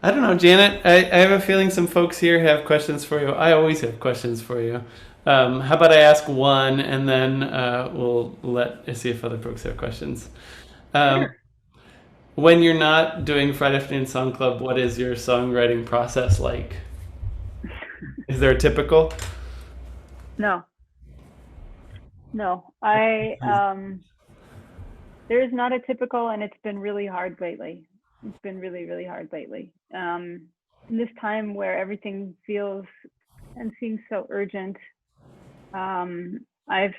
I don't know, Janet. I have a feeling some folks here have questions for you. I always have questions for you. How about I ask one, and then we'll see if other folks have questions. Um, Sure. when you're not doing Friday Afternoon Song Club, what is your songwriting process like? Is there a typical? No, no. There is not a typical, and it's been really hard lately. It's been really, really hard lately. In this time where everything feels and seems so urgent, um, I've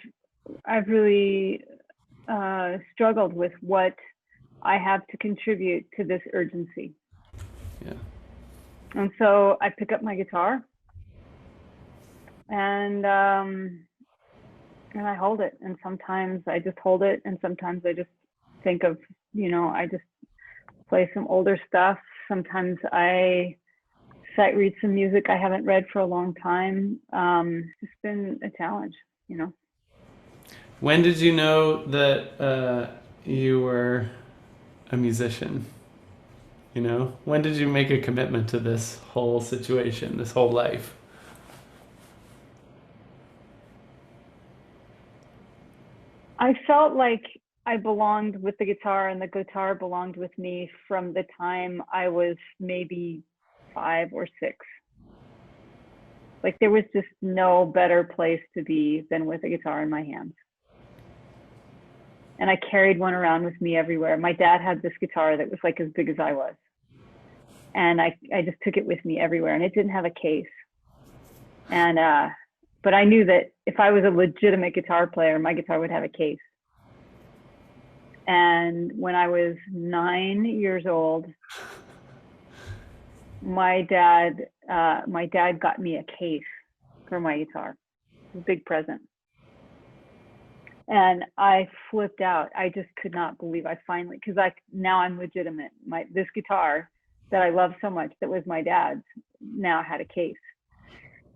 I've really struggled with what I have to contribute to this urgency. Yeah. And so I pick up my guitar and um, and I hold it. And sometimes I just hold it, and sometimes I just think of, I just play some older stuff. Sometimes I sight read some music I haven't read for a long time. It's been a challenge, you know. When did you know that you were a musician? When did you make a commitment to this whole situation, this whole life? I felt like I belonged with the guitar, and the guitar belonged with me from the time I was maybe 5 or 6. Like there was just no better place to be than with a guitar in my hands. And I carried one around with me everywhere. My dad had this guitar that was like as big as I was. And I just took it with me everywhere, and it didn't have a case. And but I knew that if I was a legitimate guitar player, my guitar would have a case. And when I was 9 years old, my dad got me a case for my guitar. It was a big present. And I flipped out. I just could not believe I finally, because now I'm legitimate. This guitar that I love so much, that was my dad's, now had a case.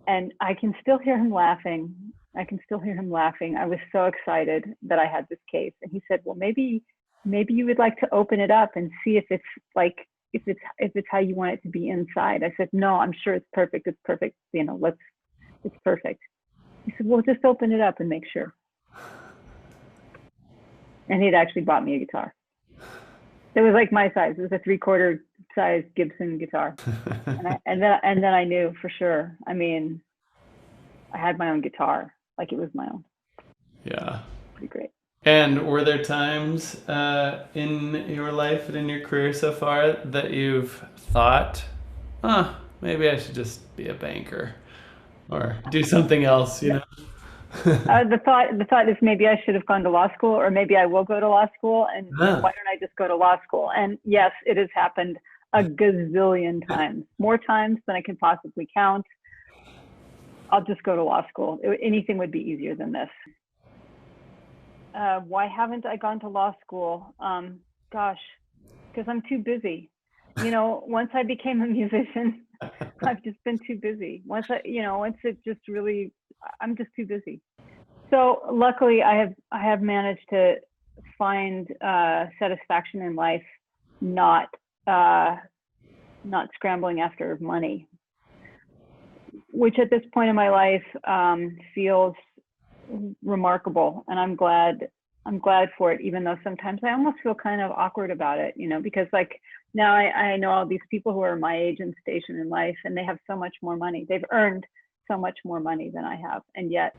And I can still hear him laughing. I can still hear him laughing. I was so excited that I had this case. And he said, "Well, maybe you would like to open it up and see if it's like if it's how you want it to be inside." I said, "No, I'm sure it's perfect. It's perfect. It's perfect." He said, "Well, just open it up and make sure." And he'd actually bought me a guitar. It was like my size. It was a 3/4 size Gibson guitar. And then I knew for sure. I mean, I had my own guitar, like it was my own. Yeah. Pretty great. And were there times in your life and in your career so far that you've thought, maybe I should just be a banker or do something else, you know? The thought is maybe I should have gone to law school, or maybe I will go to law school, and Ah, why don't I just go to law school? And yes, it has happened a gazillion times, more times than I can possibly count. I'll just go to law school. Anything would be easier than this. Why haven't I gone to law school? Gosh, because I'm too busy. Once I became a musician, I've just been too busy. Once it just really, I'm just too busy. So luckily, I have managed to find satisfaction in life, not uh, not scrambling after money, which at this point in my life feels remarkable, and I'm glad for it. Even though sometimes I almost feel kind of awkward about it, because like now I know all these people who are my age and station in life, and they have so much more money. They've earned so much more money than I have, and yet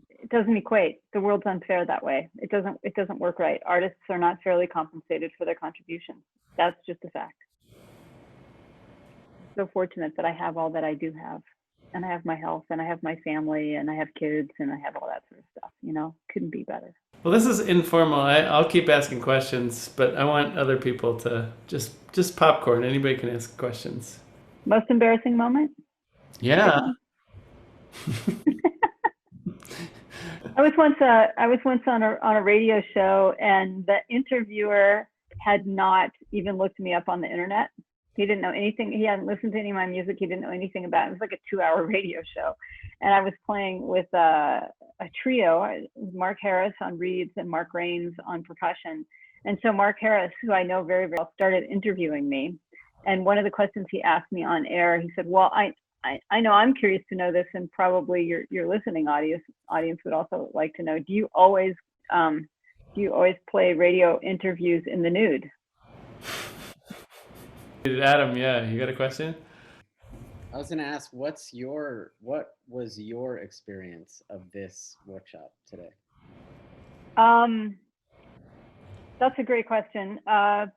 it doesn't equate. The world's unfair that way. It doesn't work right. Artists are not fairly compensated for their contributions. That's just a fact. So fortunate that I have all that I do have. And I have my health, and I have my family, and I have kids, and I have all that sort of stuff. Couldn't be better. well, this is informal. I'll keep asking questions, but I want other people to just popcorn. Anybody can ask questions. Most embarrassing moment? Pick Yeah. one. I was once on a radio show, and the interviewer had not even looked me up on the internet. He didn't know anything. He hadn't listened to any of my music. He didn't know anything about it. It was like a 2-hour radio show, and I was playing with a trio: Mark Harris on reeds and Mark Rains on percussion. And so Mark Harris, who I know very, very well, started interviewing me. And one of the questions he asked me on air, he said, well, I know I'm curious to know this, and probably your listening audience would also like to know, do you always play radio interviews in the nude? Adam, yeah, you got a question? I was going to ask, what was your experience of this workshop today? That's a great question,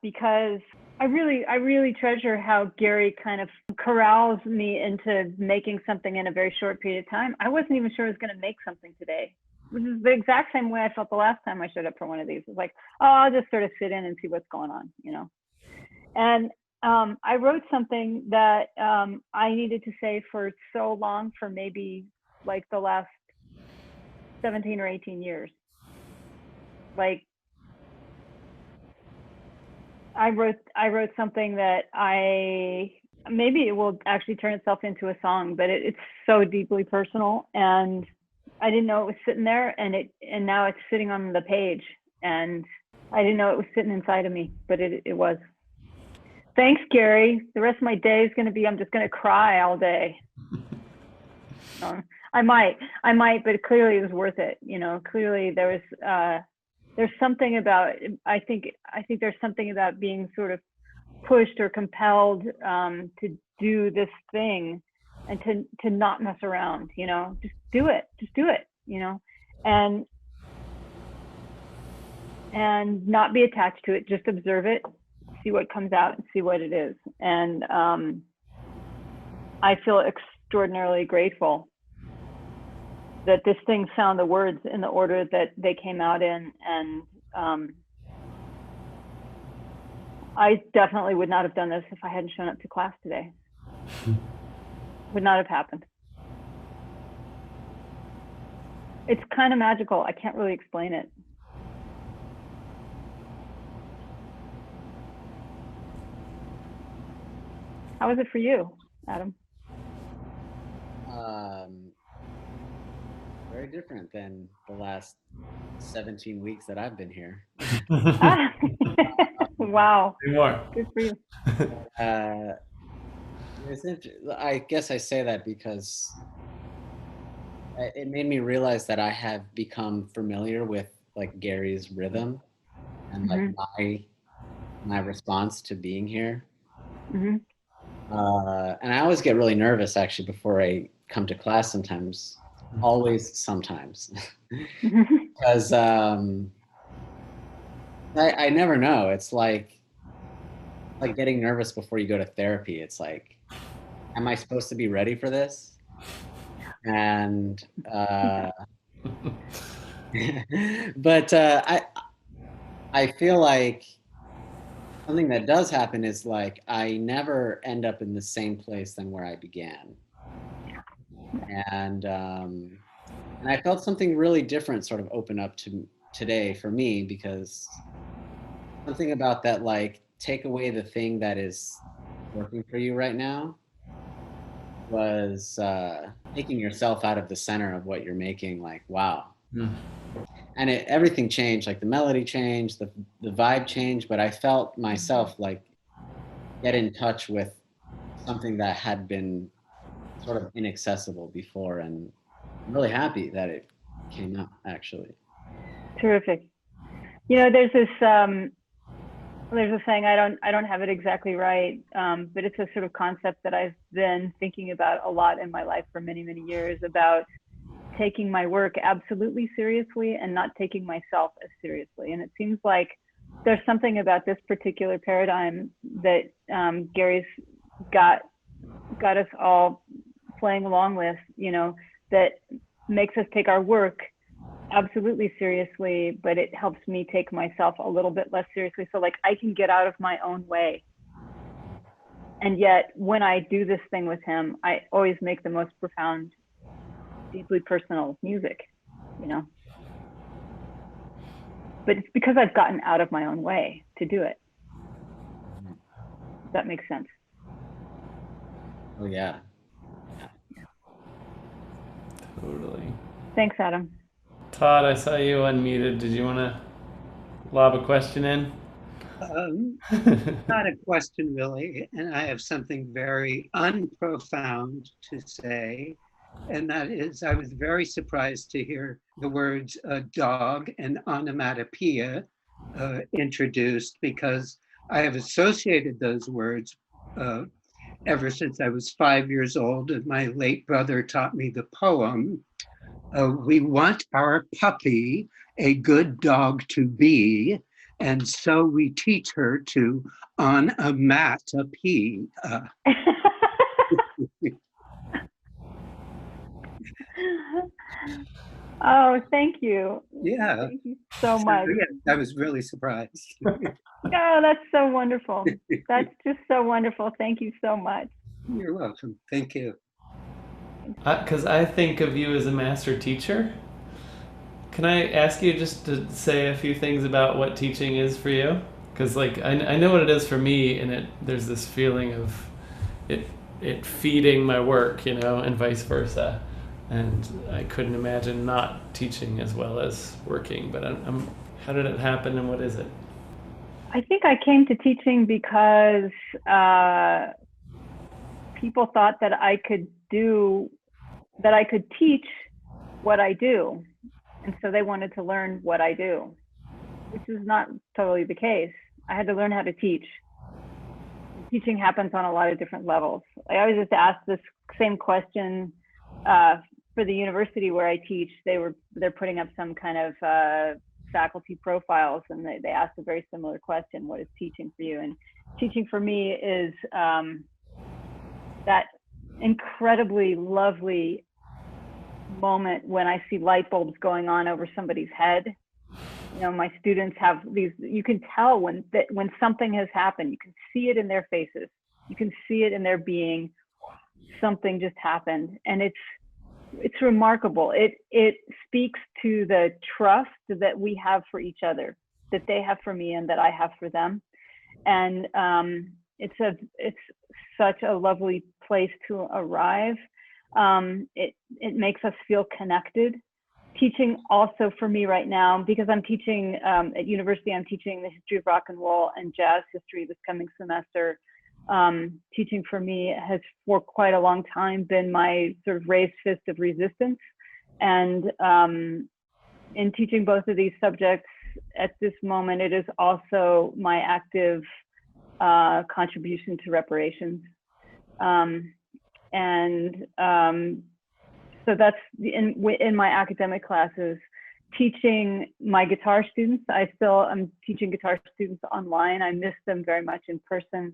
because I really treasure how Gary kind of corrals me into making something in a very short period of time. I wasn't even sure I was going to make something today, which is the exact same way I felt the last time I showed up for one of these. It's like, oh, I'll just sort of sit in and see what's going on, you know. And I wrote something that I needed to say for so long, for maybe like the last 17 or 18 years. Like, I wrote something that maybe it will actually turn itself into a song, but it's so deeply personal, and I didn't know it was sitting there, and now it's sitting on the page, and I didn't know it was sitting inside of me, but it was. Thanks, Gary. The rest of my day is going to be, I'm just going to cry all day. I might, but clearly it was worth it. You know, clearly there's something about, I think there's something about being sort of pushed or compelled to do this thing, and to not mess around, you know, just do it, you know, and not be attached to it, just observe it, see what comes out and see what it is. And I feel extraordinarily grateful that this thing found the words in the order that they came out in. And I definitely would not have done this if I hadn't shown up to class today. Would not have happened. It's kind of magical. I can't really explain it. How was it for you, Adam? Very different than the last 17 weeks that I've been here. Wow. More. Good for you. I guess I say that because it made me realize that I have become familiar with like Gary's rhythm and like my response to being here. And I always get really nervous actually before I come to class sometimes. Always sometimes. Because I never know. It's like getting nervous before you go to therapy. It's like, am I supposed to be ready for this? And but I feel like something that does happen is like I never end up in the same place than where I began. And I felt something really different sort of open up to today for me, because something about that, like, take away the thing that is working for you right now, was taking yourself out of the center of what you're making. Like, wow. And everything changed, like the melody changed, the vibe changed, but I felt myself like get in touch with something that had been sort of inaccessible before, and I'm really happy that it came out, actually. Terrific. You know, there's a saying, I don't have it exactly right, but it's a sort of concept that I've been thinking about a lot in my life for many, many years, about taking my work absolutely seriously and not taking myself as seriously. And it seems like there's something about this particular paradigm that Gary's got us all playing along with, you know, that makes us take our work absolutely seriously, but it helps me take myself a little bit less seriously. So like I can get out of my own way. And yet when I do this thing with him, I always make the most profound, deeply personal music, you know. But it's because I've gotten out of my own way to do it. Does that make sense? Oh, yeah. Totally. Thanks, Adam. Todd, I saw you unmuted. Did you want to lob a question in? Not a question really, and I have something very unprofound to say, and that is I was very surprised to hear the words dog and onomatopoeia introduced, because I have associated those words ever since I was 5 years old, and my late brother taught me the poem, we want our puppy a good dog to be, and so we teach her to onomatopoeia. Oh, thank you. Yeah. Thank you so much. Yeah, I was really surprised. Oh, that's so wonderful. That's just so wonderful. Thank you so much. You're welcome. Thank you. Because I think of you as a master teacher. Can I ask you just to say a few things about what teaching is for you? Because like I know what it is for me, and there's this feeling of it feeding my work, and vice versa. And I couldn't imagine not teaching as well as working. But how did it happen, and what is it? I think I came to teaching because people thought that I could teach what I do. And so they wanted to learn what I do, which is not totally the case. I had to learn how to teach. Teaching happens on a lot of different levels. I always just ask this same question for the university where I teach. They're putting up some kind of faculty profiles, and they asked a very similar question: what is teaching for you? And teaching for me is that incredibly lovely moment when I see light bulbs going on over somebody's head. My students have these, you can tell when something has happened. You can see it in their faces. You can see it in their being. Something just happened, and it's remarkable. It speaks to the trust that we have for each other, that they have for me and that I have for them. And it's such a lovely place to arrive. It makes us feel connected. Teaching also for me right now, because I'm teaching at university, I'm teaching the history of rock and roll and jazz history this coming semester. Teaching for me has for quite a long time been my sort of raised fist of resistance. And in teaching both of these subjects at this moment, it is also my active contribution to reparations. So that's in my academic classes. Teaching my guitar students, I'm teaching guitar students online. I miss them very much in person.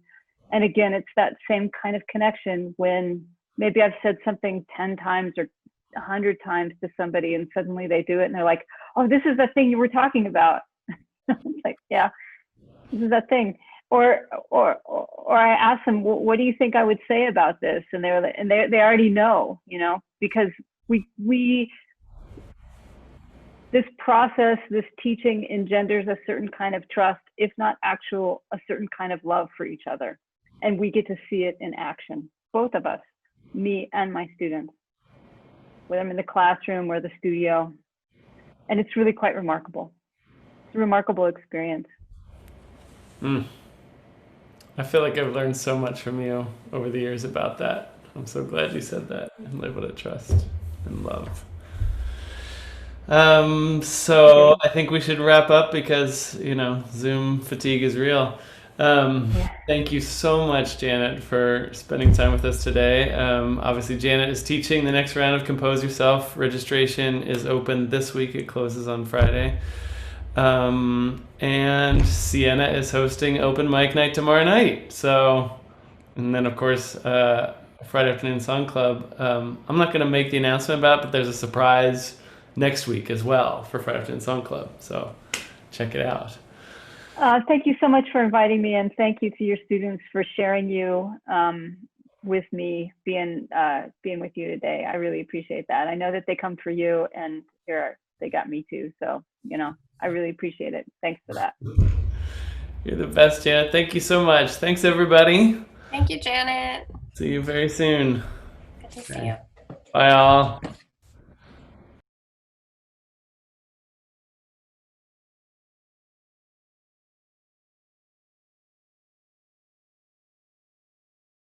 And again, it's that same kind of connection when maybe I've said something 10 times or 100 times to somebody, and suddenly they do it and they're like, oh, this is the thing you were talking about. It's like, yeah, this is that thing. Or I ask them, what do you think I would say about this? And they already know, because this process, this teaching engenders a certain kind of trust, if not a certain kind of love for each other. And we get to see it in action, both of us, me and my students, whether I'm in the classroom or the studio. And it's really quite remarkable. It's a remarkable experience. I feel like I've learned so much from you over the years about that. I'm so glad you said that, and labeled it trust and love. So I think we should wrap up because, Zoom fatigue is real. Thank you so much, Janet, for spending time with us today. Obviously, Janet is teaching the next round of Compose Yourself. Registration is open this week. It closes on Friday. And Sienna is hosting open mic night tomorrow night. So, and then of course, Friday Afternoon Song Club. I'm not going to make the announcement about it, but there's a surprise next week as well for Friday Afternoon Song Club. So check it out. Thank you so much for inviting me, and thank you to your students for sharing you with me, being with you today. I really appreciate that. I know that they come for you, and here they got me too. So, I really appreciate it. Thanks for that. You're the best, Janet. Thank you so much. Thanks, everybody. Thank you, Janet. See you very soon. Good to see you. Bye, all.